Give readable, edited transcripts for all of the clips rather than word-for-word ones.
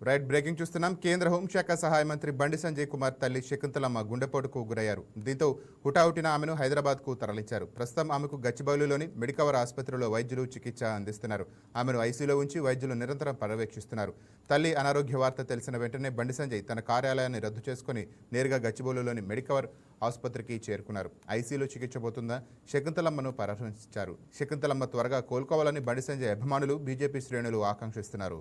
Right breaking చూస్తున్నాం. కేంద్ర హోంశాఖ సహాయ మంత్రి బండి సంజయ్ కుమార్ తల్లి శకుంతలమ్మ గుండెపోటుకు గురయ్యారు. దీంతో హుటాహుటిన ఆమెను హైదరాబాద్కు తరలించారు. ప్రస్తుతం ఆమెకు గచ్చిబౌలిలోని మెడికవర్ ఆసుపత్రిలో వైద్యులు చికిత్స అందిస్తున్నారు. ఆమెను ఐసీయూలో ఉంచి వైద్యులు నిరంతరం పర్యవేక్షిస్తున్నారు. తల్లి అనారోగ్య వార్త తెలిసిన వెంటనే బండి సంజయ్ తన కార్యాలయాన్ని రద్దు చేసుకుని నేరుగా గచ్చిబౌలిలోని మెడికవర్ ఆసుపత్రికి చేరుకున్నారు. ఐసీయూలో చికిత్స పోతున్న శకుంతలమ్మను పరామర్శించారు. శకుంతలమ్మ త్వరగా కోలుకోవాలని బండి సంజయ్ అభిమానులు, బీజేపీ శ్రేణులు ఆకాంక్షిస్తున్నారు.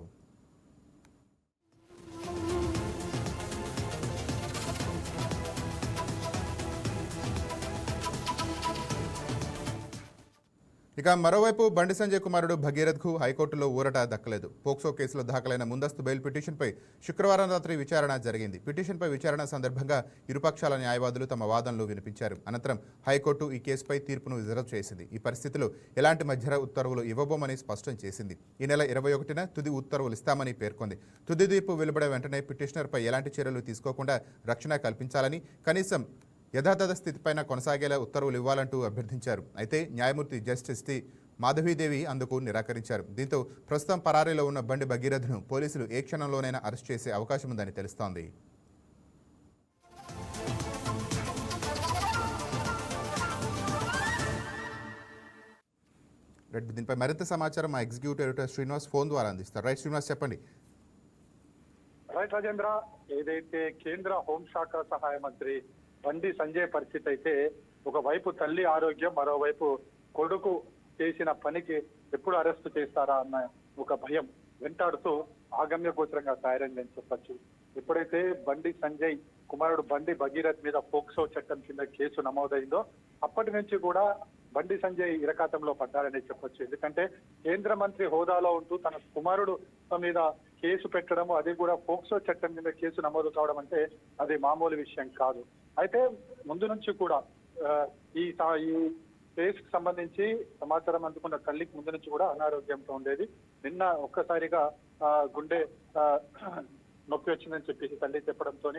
ఇక మరోవైపు బండి సంజయ్ కుమారుడు భగీరథ్కు హైకోర్టులో ఊరట దక్కలేదు. పోక్సో కేసులో దాఖలైన ముందస్తు బెయిల్ పిటిషన్పై శుక్రవారం రాత్రి విచారణ జరిగింది. పిటిషన్పై విచారణ సందర్భంగా ఇరుపక్షాల న్యాయవాదులు తమ వాదనలు వినిపించారు. అనంతరం హైకోర్టు ఈ కేసుపై తీర్పును రిజర్వ్ చేసింది. ఈ పరిస్థితిలో ఎలాంటి మధ్య ఉత్తర్వులు ఇవ్వబోమని స్పష్టం చేసింది. ఈ నెల 21న తుది ఉత్తర్వులు ఇస్తామని పేర్కొంది. తుది తీర్పు వెలువడే వెంటనే పిటిషనర్పై ఎలాంటి చర్యలు తీసుకోకుండా రక్షణ కల్పించాలని, కనీసం యథాతథ స్థితిపైన కొనసాగేలా ఉత్తర్వులు ఇవ్వాలంటూ అభ్యర్థించారు. అయితే న్యాయమూర్తి జస్టిస్ టి మాధవీదేవి అందుకు నిరాకరించారు. దీంతో ప్రస్తుతం పరారీలో ఉన్న బండి భగీరథ్ను పోలీసులు ఏ క్షణంలోనైనా అరెస్ట్ చేసే అవకాశం ఉందని తెలుస్తోంది. దీనిపై మరింత సమాచారం మా ఎగ్జిక్యూటివ్ ఎడిటర్ శ్రీనివాస్ ఫోన్ ద్వారా అందిస్తారు. రైట్ శ్రీనివాస్, చెప్పండి. రైట్ రాజేంద్ర, ఏదైతే కేంద్ర హోంశాఖ సహాయ మంత్రి బండి సంజయ్ పరిస్థితి అయితే ఒకవైపు తల్లి ఆరోగ్యం, మరోవైపు కొడుకు చేసిన పనికి ఎప్పుడు అరెస్టు చేస్తారా అన్న ఒక భయం వెంటాడుతూ ఆగమ్య గోచరంగా తయారైందని చెప్పొచ్చు. ఎప్పుడైతే బండి సంజయ్ కుమారుడు బండి భగీరథ్ మీద పోక్సో చట్టం కింద కేసు నమోదైందో అప్పటి నుంచి కూడా బండి సంజయ్ ఇరకాతంలో పడ్డారని చెప్పొచ్చు. ఎందుకంటే కేంద్ర మంత్రి హోదాలో ఉంటూ తన కుమారుడు మీద కేసు పెట్టడం, అది కూడా పోక్సో చట్టం కింద కేసు నమోదు కావడం అంటే అది మామూలు విషయం కాదు. అయితే ముందు నుంచి కూడా ఈ కేసుకు సంబంధించి సమాచారం అందుకున్న తల్లికి ముందు నుంచి కూడా అనారోగ్యంతో ఉండేది. నిన్న ఒక్కసారిగా గుండె నొప్పి వచ్చిందని చెప్పేసి తల్లి చెప్పడంతో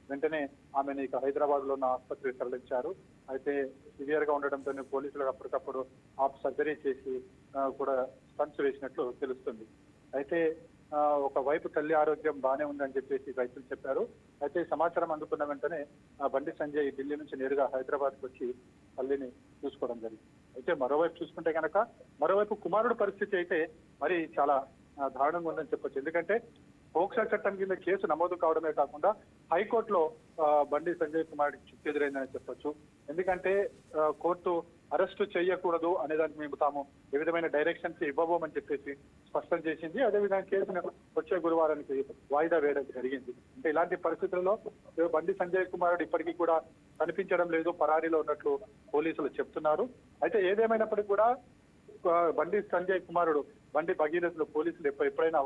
వెంటనే ఆమెను ఇక హైదరాబాద్ లో ఉన్న ఆసుపత్రికి తరలించారు. అయితే సివియర్ గా ఉండడంతో పోలీసులు అప్పటికప్పుడు సర్జరీ చేసి కూడా స్టంట్స్ వేసినట్లు తెలుస్తుంది. అయితే ఒకవైపు తల్లి ఆరోగ్యం బాగానే ఉందని చెప్పేసి వైద్యులు చెప్పారు. అయితే సమాచారం అందుకున్న వెంటనే బండి సంజయ్ ఢిల్లీ నుంచి నేరుగా హైదరాబాద్కి వచ్చి తల్లిని చూసుకోవడం జరిగింది. అయితే మరోవైపు చూసుకుంటే కనుక మరోవైపు కుమారుడు పరిస్థితి అయితే మరి చాలా దారుణంగా ఉందని చెప్పొచ్చు. ఎందుకంటే పోక్సో చట్టం కింద కేసు నమోదు కావడమే కాకుండా హైకోర్టులో బండి సంజయ్ కుమారుడికి చిక్కు ఎదురైందని చెప్పొచ్చు. ఎందుకంటే కోర్టు అరెస్టు చేయకూడదు అనేదానికి మేము తాము ఏ విధమైన డైరెక్షన్స్ ఇవ్వబోమని చెప్పేసి స్పష్టం చేసింది. అదేవిధంగా కేసును వచ్చే గురువారానికి వాయిదా వేయడం జరిగింది. అంటే ఇలాంటి పరిస్థితుల్లో బండి సంజయ్ కుమారుడు ఇప్పటికీ కూడా కనిపించడం లేదు, పరారీలో ఉన్నట్లు పోలీసులు చెప్తున్నారు. అయితే ఏదేమైనప్పటికీ కూడా బండి సంజయ్ కుమారుడు బండి భగీరథ్లో పోలీసులు ఎప్పుడైనా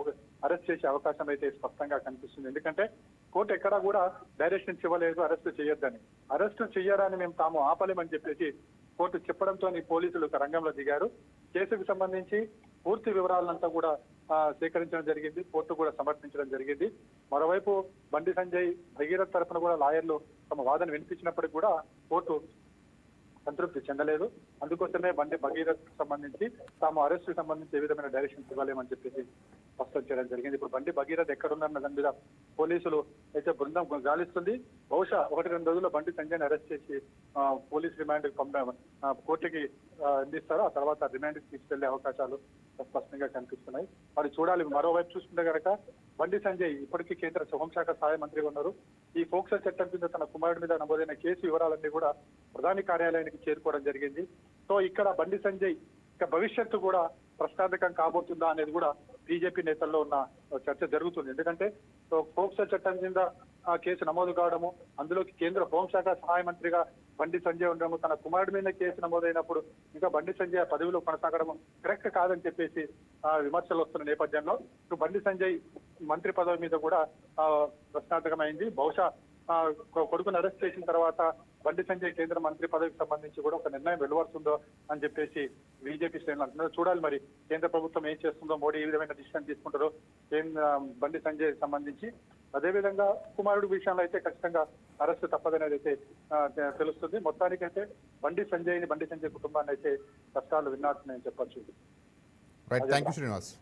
అరెస్ట్ చేసే అవకాశం అయితే స్పష్టంగా కనిపిస్తుంది. ఎందుకంటే కోర్టు ఎక్కడా కూడా డైరెక్షన్స్ ఇవ్వలేదు అరెస్టు చేయొద్దని. అరెస్టు చెయ్యడాన్ని మేము తాము ఆపలేమని చెప్పేసి కోర్టు చెప్పడంతో పోలీసులు రంగంలో దిగారు. కేసుకు సంబంధించి పూర్తి వివరాలంతా కూడా సేకరించడం జరిగింది, కోర్టు కూడా సమర్పించడం జరిగింది. మరోవైపు బండి సంజయ్ భగీరథ్ తరఫున కూడా లాయర్లు తమ వాదన వినిపించినప్పటికీ కూడా కోర్టు సంతృప్తి చెందలేదు. అందుకోసమే బండి భగీరథ్ సంబంధించి తాము అరెస్టు సంబంధించి ఏ విధమైన డైరెక్షన్స్ ఇవ్వలేమని చెప్పేసి స్పష్టం చేయడం జరిగింది. ఇప్పుడు బండి భగీరథ్ ఎక్కడున్నారన్న దాని మీద పోలీసులు అయితే బృందం గాలిస్తుంది. బహుశా 1-2 రోజుల్లో బండి సంజయ్ని అరెస్ట్ చేసి పోలీస్ రిమాండ్ కోర్టుకి అందిస్తారు. ఆ తర్వాత రిమాండ్కి తీసుకెళ్లే అవకాశాలు స్పష్టంగా కనిపిస్తున్నాయి. మరి చూడాలి. మరోవైపు చూసుకుంటే కనుక బండి సంజయ్ ఇప్పటికీ కేంద్ర హోంశాఖ సహాయ మంత్రిగా ఉన్నారు. ఈ పోక్సో చట్టం కింద తన కుమారుడి మీద నమోదైన కేసు వివరాలన్నీ కూడా ప్రధాని కార్యాలయానికి చేరుకోవడం జరిగింది. సో ఇక్కడ బండి సంజయ్ ఇక భవిష్యత్తు కూడా ప్రశ్నార్థకం కాబోతుందా అనేది కూడా బీజేపీ నేతల్లో ఉన్న చర్చ జరుగుతుంది. ఎందుకంటే పోక్సో చట్టం కింద కేసు నమోదు కావడము, అందులోకి కేంద్ర హోంశాఖ సహాయ మంత్రిగా బండి సంజయ్ ఉండడము, తన కుమారుడి మీద కేసు నమోదైనప్పుడు ఇంకా బండి సంజయ్ పదవిలో కొనసాగడము కరెక్ట్ కాదని చెప్పేసి విమర్శలు వస్తున్న నేపథ్యంలో బండి సంజయ్ మంత్రి పదవి మీద కూడా ప్రశ్నార్థకమైంది. బహుశా కొడుకును అరెస్ట్ చేసిన తర్వాత బండి సంజయ్ కేంద్ర మంత్రి పదవికి సంబంధించి కూడా ఒక నిర్ణయం వెలువడుతుందో అని చెప్పేసి బీజేపీ శ్రేణులు అంటున్నారు. చూడాలి మరి కేంద్ర ప్రభుత్వం ఏం చేస్తుందో, మోడీ ఏ విధమైన డిసిషన్ తీసుకుంటారో బండి సంజయ్ సంబంధించి. అదేవిధంగా కుమారుడు విషయంలో అయితే ఖచ్చితంగా అరెస్టు తప్పదనేది అయితే తెలుస్తుంది. మొత్తానికైతే బండి సంజయ్ కుటుంబాన్ని అయితే కష్టాలు విన్నారని చెప్పొచ్చు. Right, thank you Srinivas.